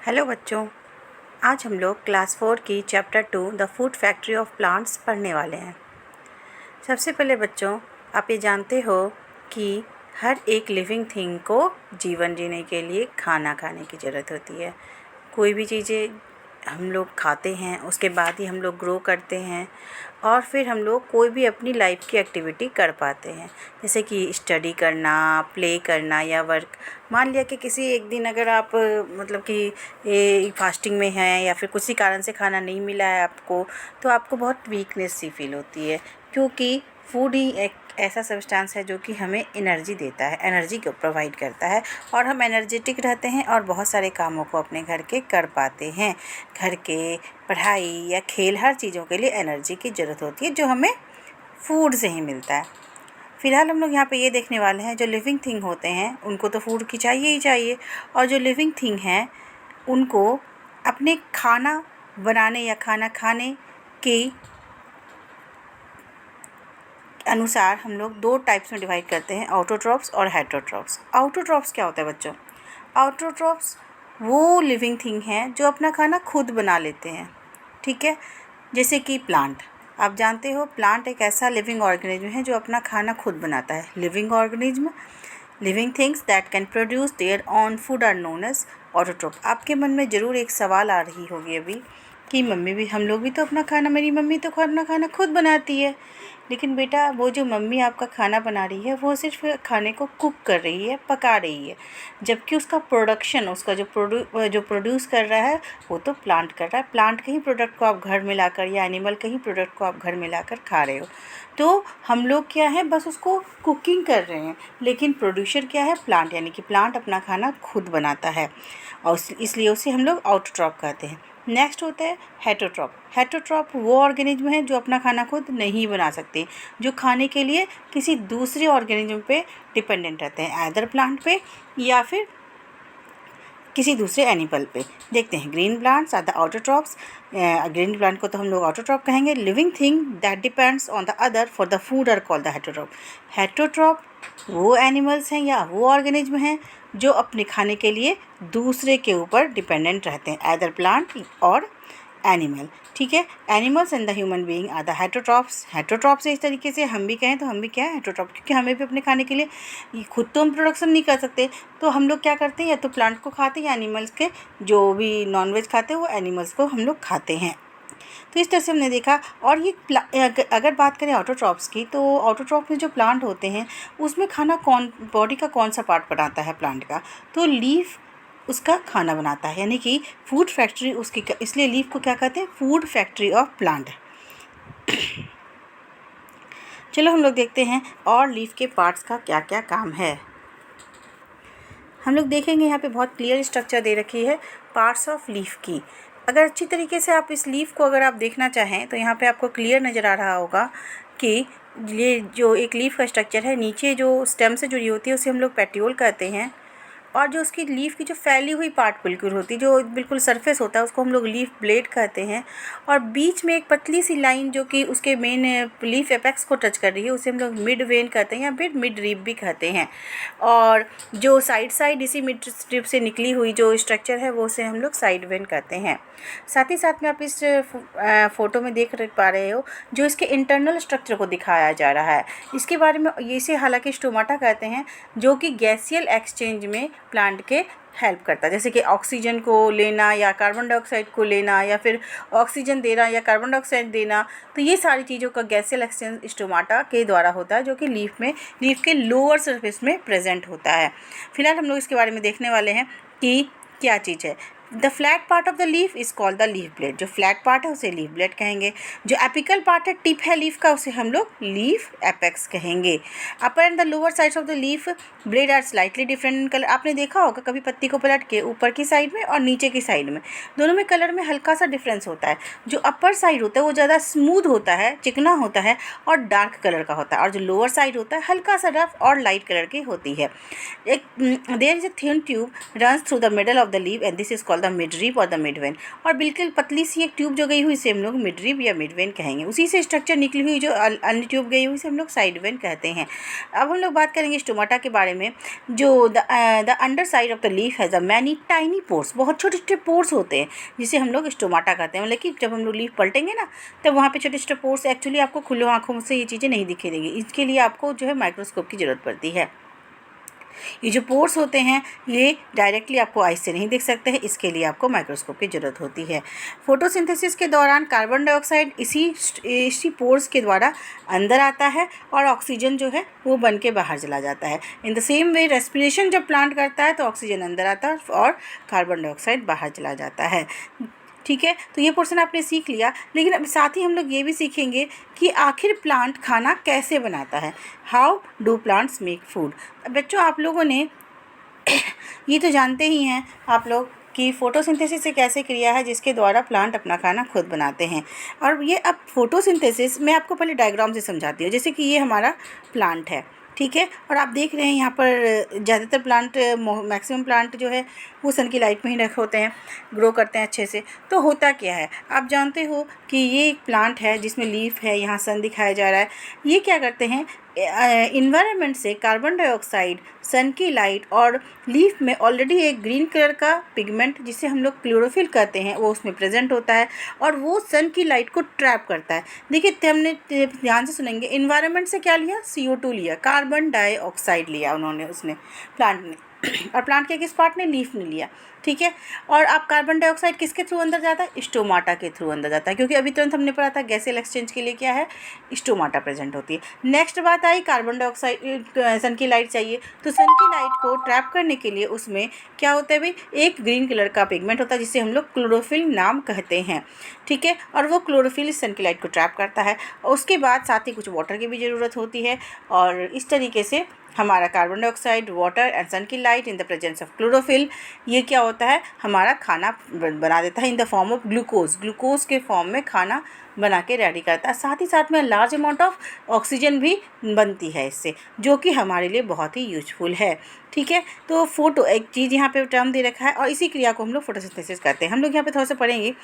Hello बच्चों, आज हम लोग क्लास 4 की chapter 2 the food factory of plants पढ़ने वाले हैं। सबसे पहले बच्चों, आप ये जानते हो कि हर एक लिविंग थिंग को जीवन जीने के लिए खाना खाने की ज़रूरत होती है। कोई भी चीज़ें हम लोग खाते हैं, उसके बाद ही हम लोग ग्रो करते हैं और फिर हम लोग कोई भी अपनी लाइफ की एक्टिविटी कर पाते हैं, जैसे कि स्टडी करना, प्ले करना या वर्क। मान लिया कि किसी एक दिन अगर आप मतलब कि ये फास्टिंग में हैं या फिर किसी कारण से खाना नहीं मिला है आपको, तो आपको बहुत वीकनेस सी फील होती है, क्योंकि फूड ही एक ऐसा सब्सटेंस है जो कि हमें एनर्जी देता है, एनर्जी को प्रोवाइड करता है और हम एनर्जेटिक रहते हैं और बहुत सारे कामों को अपने घर के कर पाते हैं। घर के, पढ़ाई या खेल, हर चीज़ों के लिए एनर्जी की ज़रूरत होती है जो हमें फूड से ही मिलता है। फ़िलहाल हम लोग यहाँ पे ये देखने वाले हैं, जो लिविंग थिंग होते हैं उनको तो फूड की चाहिए ही चाहिए, और जो लिविंग थिंग हैं उनको अपने खाना बनाने या खाना खाने की अनुसार हम लोग दो टाइप्स में डिवाइड करते हैं, ऑटोट्रॉप्स और हेटरोट्रॉप्स। ऑटोट्रॉप्स क्या होता है बच्चों? ऑटोट्रॉप्स वो लिविंग थिंग हैं जो अपना खाना खुद बना लेते हैं, ठीक है। जैसे कि प्लांट, आप जानते हो प्लांट एक ऐसा लिविंग ऑर्गेनिज्म है जो अपना खाना खुद बनाता है। Living organism, living things that can produce their own food are known as autotroph. आपके मन में ज़रूर एक सवाल आ रही होगी अभी कि मम्मी भी, हम लोग भी तो अपना खाना, मेरी मम्मी तो अपना खाना खुद बनाती है। लेकिन बेटा, वो जो मम्मी आपका खाना बना रही है वो सिर्फ खाने को कुक कर रही है, पका रही है, जबकि उसका प्रोडक्शन, उसका जो प्रोड्यूस कर रहा है वो तो प्लांट कर रहा है। प्लांट के ही प्रोडक्ट को आप घर में लाकर या एनिमल के ही प्रोडक्ट को आप घर में लाकर खा रहे हो। तो हम लोग क्या है, बस उसको कुकिंग कर रहे हैं, लेकिन प्रोड्यूसर क्या है? प्लांट, यानी कि प्लांट अपना खाना खुद बनाता है और इसलिए उसे हम लोग ऑटोट्रॉप कहते हैं। नेक्स्ट होता है हेटरोट्रॉप। हेटरोट्रॉप वो ऑर्गेनिज्म है जो अपना खाना खुद नहीं बना सकते, जो खाने के लिए किसी दूसरे ऑर्गेनिज्म पे डिपेंडेंट रहते हैं, आइदर प्लांट पे या फिर किसी दूसरे एनिमल पे। देखते हैं, green plants are the autotrophs. Green plant को तो हम लोग ऑटोट्रॉप कहेंगे। Living thing that depends on the other for the food are called the heterotroph. Heterotroph वो एनिमल्स हैं या वो ऑर्गेनिज्म हैं जो अपने खाने के लिए दूसरे के ऊपर डिपेंडेंट रहते हैं, आइदर प्लांट और एनिमल, ठीक है। Animals and the human being are the heterotrophs. Heterotrophs से इस तरीके से हम भी कहें तो हम भी क्या है, हेटरोट्रॉप, क्योंकि हमें भी अपने खाने के लिए खुद तो हम प्रोडक्शन नहीं कर सकते, तो हम लोग क्या करते हैं, या तो प्लांट को खाते हैं या एनिमल्स के, जो भी नॉनवेज खाते हैं वो एनिमल्स को हम लोग खाते हैं। तो इस तरह से हमने देखा। और ये अगर बात करें ऑटोट्रॉप्स की, तो ऑटोट्रॉप में जो प्लांट होते हैं उसमें खाना बॉडी का कौन सा पार्ट बनाता है प्लांट का? तो लीफ उसका खाना बनाता है, यानी कि फूड फैक्ट्री उसकी, इसलिए लीफ को क्या कहते हैं? Food factory of plant. चलो हम लोग देखते हैं और लीफ के पार्ट्स का क्या क्या काम है। हम लोग देखेंगे यहाँ पे बहुत क्लियर स्ट्रक्चर दे रखी है पार्ट्स ऑफ लीफ की। अगर अच्छी तरीके से आप इस लीफ को अगर आप देखना चाहें तो यहाँ पे आपको क्लियर नज़र आ रहा होगा कि ये जो एक लीफ का स्ट्रक्चर है, नीचे जो स्टेम से जुड़ी होती है उसे हम लोग पेटियोल कहते हैं, और जो उसकी लीफ की जो फैली हुई पार्ट बिल्कुल होती है, जो बिल्कुल सरफेस होता है, उसको हम लोग लीफ ब्लेड कहते हैं। और बीच में एक पतली सी लाइन जो कि उसके मेन लीफ एपेक्स को टच कर रही है उसे हम लोग मिड वेन कहते हैं या फिर मिड रिब भी कहते हैं। और जो साइड इसी मिड स्ट्रिप से निकली हुई जो स्ट्रक्चर है वो उसे हम लोग साइड वेन कहते हैं। साथ ही साथ में आप इस फोटो में देख पा रहे हो जो इसके इंटरनल स्ट्रक्चर को दिखाया जा रहा है। इसके बारे में इसे हालांकि स्टोमाटा कहते हैं, जो कि गैसियल एक्सचेंज में प्लांट के हेल्प करता है, जैसे कि ऑक्सीजन को लेना या कार्बन डाइऑक्साइड को लेना या फिर ऑक्सीजन देना या कार्बन डाइऑक्साइड देना। तो ये सारी चीज़ों का गैसियल एक्सचेंज स्टोमाटा के द्वारा होता है, जो कि लीफ के लोअर सरफेस में प्रेजेंट होता है। फिलहाल हम लोग इसके बारे में देखने वाले हैं कि क्या चीज़ है। The flat part of the leaf is called the leaf blade. जो फ्लैट पार्ट है उसे लीफ ब्लेड कहेंगे। जो एपिकल पार्ट है, टिप है लीफ का, उसे हम लोग लीफ एपेक्स कहेंगे। Upper and the lower sides of the leaf blade are slightly different in colour. आपने देखा होगा कभी पत्ती को पलट के ऊपर की साइड में और नीचे की साइड में, दोनों में कलर में हल्का सा डिफरेंस होता है। जो अपर साइड होता है वो ज़्यादा स्मूथ होता है, चिकना होता है और डार्क कलर का होता है, और जो लोअर साइड होता है हल्का सा रफ और लाइट कलर की होती है। एक there is a thin tube runs through the middle of the leaf and this is called the midrib और द मिडवेन। और बिल्कुल पतली सी एक ट्यूब जो गई हुई इसे हम लोग मिडरिब या मिडवेन कहेंगे। उसी से स्ट्रक्चर निकली हुई जो अन्य ट्यूब गई हुई इसे हम लोग साइड वेन कहते हैं। अब हम लोग बात करेंगे स्टोमाटा के बारे में। जो the under side of the leaf has a many tiny pores, बहुत छोटे छोटे पोर्स होते हैं जिसे हम लोग स्टोमाटा कहते हैं। लेकिन जब हम लोग लीफ पलटेंगे ना तब वहाँ पे छोटे छोटे पोर्स, एक्चुअली आपको खुले आँखों से ये चीज़ें नहीं दिखाई देंगी, इसके लिए आपको जो है माइक्रोस्कोप की ज़रूरत पड़ती है। ये जो पोर्स होते हैं ये डायरेक्टली आपको आइस से नहीं दिख सकते हैं, इसके लिए आपको माइक्रोस्कोप की ज़रूरत होती है। फोटोसिंथेसिस के दौरान कार्बन डाइऑक्साइड इसी पोर्स के द्वारा अंदर आता है और ऑक्सीजन जो है वो बन के बाहर चला जाता है। In the same way respiration जब प्लांट करता है तो ऑक्सीजन अंदर आता है और कार्बन डाइऑक्साइड बाहर चला जाता है। ठीक है, तो ये पोर्शन आपने सीख लिया। लेकिन अब साथ ही हम लोग ये भी सीखेंगे कि आखिर प्लांट खाना कैसे बनाता है। How do plants make food. बच्चों आप लोगों ने ये तो जानते ही हैं आप लोग कि फोटोसिंथेसिस एक ऐसी क्रिया है जिसके द्वारा प्लांट अपना खाना खुद बनाते हैं। और ये अब फोटोसिंथेसिस मैं आपको पहले डायग्राम से समझाती हूँ। जैसे कि ये हमारा प्लांट है, ठीक है, और आप देख रहे हैं यहाँ पर ज़्यादातर प्लांट, मैक्सिमम प्लांट जो है वो सन की लाइट में ही रखे होते हैं, ग्रो करते हैं अच्छे से। तो होता क्या है, आप जानते हो कि ये एक प्लांट है जिसमें लीफ है, यहाँ सन दिखाया जा रहा है। ये क्या करते हैं, इन्वायरमेंट से कार्बन डाइऑक्साइड, सन की लाइट और लीफ में ऑलरेडी एक ग्रीन कलर का पिगमेंट जिसे हम लोग क्लोरोफिल कहते हैं वो उसमें प्रेजेंट होता है और वो सन की लाइट को ट्रैप करता है। देखिए हमने ध्यान से सुनेंगे, इन्वायरमेंट से क्या लिया, CO2 लिया, कार्बन डाइऑक्साइड लिया उन्होंने, उसने प्लांट ने और प्लांट के किस पार्ट ने, लीफ ने लिया, ठीक है। और अब कार्बन डाइऑक्साइड किसके थ्रू अंदर जाता है, स्टोमाटा के थ्रू अंदर जाता है, क्योंकि अभी तुरंत हमने पढ़ा था गैसियल एक्सचेंज के लिए क्या है, स्टोमाटा प्रेजेंट होती है। नेक्स्ट बात आई कार्बन डाइऑक्साइड, सन की लाइट चाहिए, तो सन की लाइट को ट्रैप करने के लिए उसमें क्या होता है भाई, एक ग्रीन कलर का पिगमेंट होता है जिसे हम लोग क्लोरोफिल नाम कहते हैं, ठीक है। और वो क्लोरोफिल इस सन की लाइट को ट्रैप करता है। और उसके बाद साथ ही कुछ वाटर की भी ज़रूरत होती है और इस तरीके से हमारा कार्बन डाइऑक्साइड, वाटर एंड सन की light in the presence of chlorophyll, ये क्या होता है, हमारा खाना बना देता है in the form of glucose, glucose के फॉर्म में खाना बना के रेडी करता है। साथ ही साथ में लार्ज अमाउंट ऑफ ऑक्सीजन भी बनती है इससे, जो कि हमारे लिए बहुत ही यूजफुल है, ठीक है। तो फोटो एक चीज़ यहाँ पे टर्म दे रखा है और इसी क्रिया को हम लोग फोटोसिंथेसिस करते हैं। हम लोग यहाँ पे थोड़ा सा पढ़ेंगे,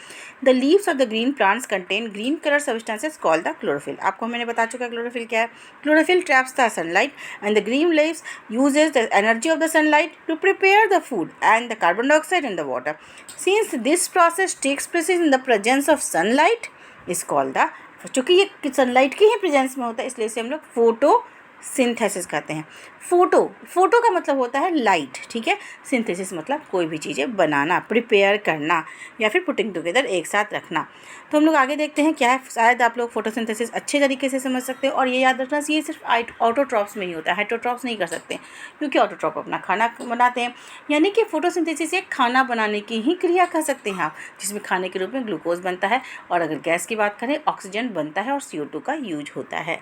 the leaves of the green plants contain green colour substances called the chlorophyll. आपको मैंने बता चुका है क्लोरोफिल क्या है। Chlorophyll traps the sunlight and the green leaves uses the energy of the sunlight to prepare the food and the carbon dioxide and the water. Since this process takes place in the presence of sunlight is called the, चूँकि ये sunlight की ही presence में होता है इसलिए इसे हम लोग फोटोसिंथेसिस कहते हैं। फोटो का मतलब होता है लाइट, ठीक है। सिंथेसिस मतलब कोई भी चीज़ें बनाना, प्रिपेयर करना या फिर पुटिंग टुगेदर, एक साथ रखना। तो हम लोग आगे देखते हैं क्या है। शायद आप लोग फोटोसिंथेसिस अच्छे तरीके से समझ सकते हो और ये याद रखना चाहिए सिर्फ ऑटोट्रॉप्स में ही होता है, हेटेरोट्रॉप्स नहीं कर सकते क्योंकि ऑटोट्रॉप अपना खाना बनाते हैं। यानी कि फोटोसिंथेसिस एक खाना बनाने की ही क्रिया कह सकते हैं आप, जिसमें खाने के रूप में ग्लूकोज बनता है और अगर गैस की बात करें ऑक्सीजन बनता है और CO2 का यूज होता है।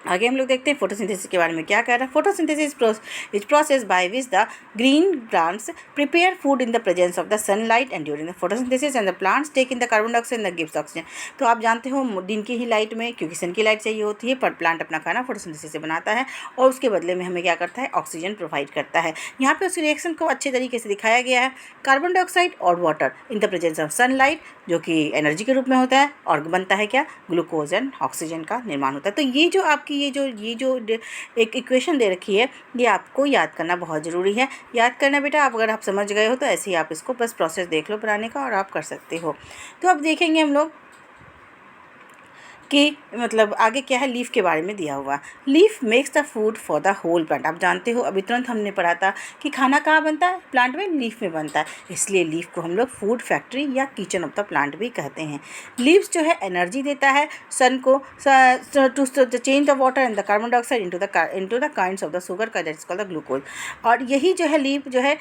आगे हम लोग देखते हैं फोटोसिंथेसिस के बारे में क्या कह रहा है। Photosynthesis is process by which the green plants prepare food in the presence of the sunlight and during the photosynthesis and the plants take in the carbon dioxide and gives oxygen. तो आप जानते हो दिन की ही light में, क्योंकि सन की light चाहिए होती है, पर प्लांट अपना खाना फोटोसिंथेसिस से बनाता है और उसके बदले में हमें क्या करता है, ऑक्सीजन प्रोवाइड करता है। यहाँ पे उस रिएक्शन को अच्छे तरीके से दिखाया गया है। कार्बन डाइऑक्साइड और water in the presence of sunlight, जो कि एनर्जी के रूप में होता है, और बनता है क्या, ग्लूकोज एंड ऑक्सीजन का निर्माण होता है। तो ये जो आपकी ये जो एक इक्वेशन दे रखी है ये आपको याद करना बहुत ज़रूरी है। याद करना बेटा, आप अगर आप समझ गए हो तो ऐसे ही आप इसको बस प्रोसेस देख लो बनाने का और आप कर सकते हो। तो अब देखेंगे हम लोग कि मतलब आगे क्या है, लीफ के बारे में दिया हुआ। Leaf makes the food for the whole plant. आप जानते हो अभी तुरंत हमने पढ़ा था कि खाना कहाँ बनता है, प्लांट में, लीफ में बनता है। इसलिए लीफ को हम लोग फूड फैक्ट्री या किचन ऑफ द प्लांट भी कहते हैं। लीव्स जो है एनर्जी देता है सन को to change the water and the carbon dioxide into the kinds of the sugar का, that is called the glucose. और यही जो है लीफ जो है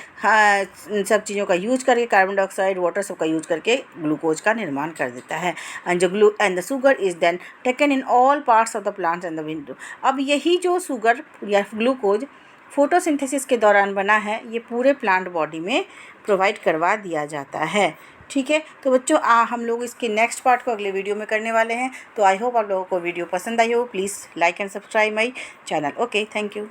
सब चीज़ों का यूज करके, कार्बन डाइऑक्साइड, वाटर सब का यूज करके ग्लूकोज का निर्माण कर देता है। And the sugar is then taken in all parts of the plants and the window. अब यही जो शुगर या ग्लूकोज फोटोसिंथेसिस के दौरान बना है ये पूरे प्लांट बॉडी में प्रोवाइड करवा दिया जाता है, ठीक है। तो बच्चों हम लोग इसके नेक्स्ट पार्ट को अगले वीडियो में करने वाले हैं। तो आई होप आप लोगों को वीडियो पसंद आई हो। Please like and subscribe my channel. Okay, thank you.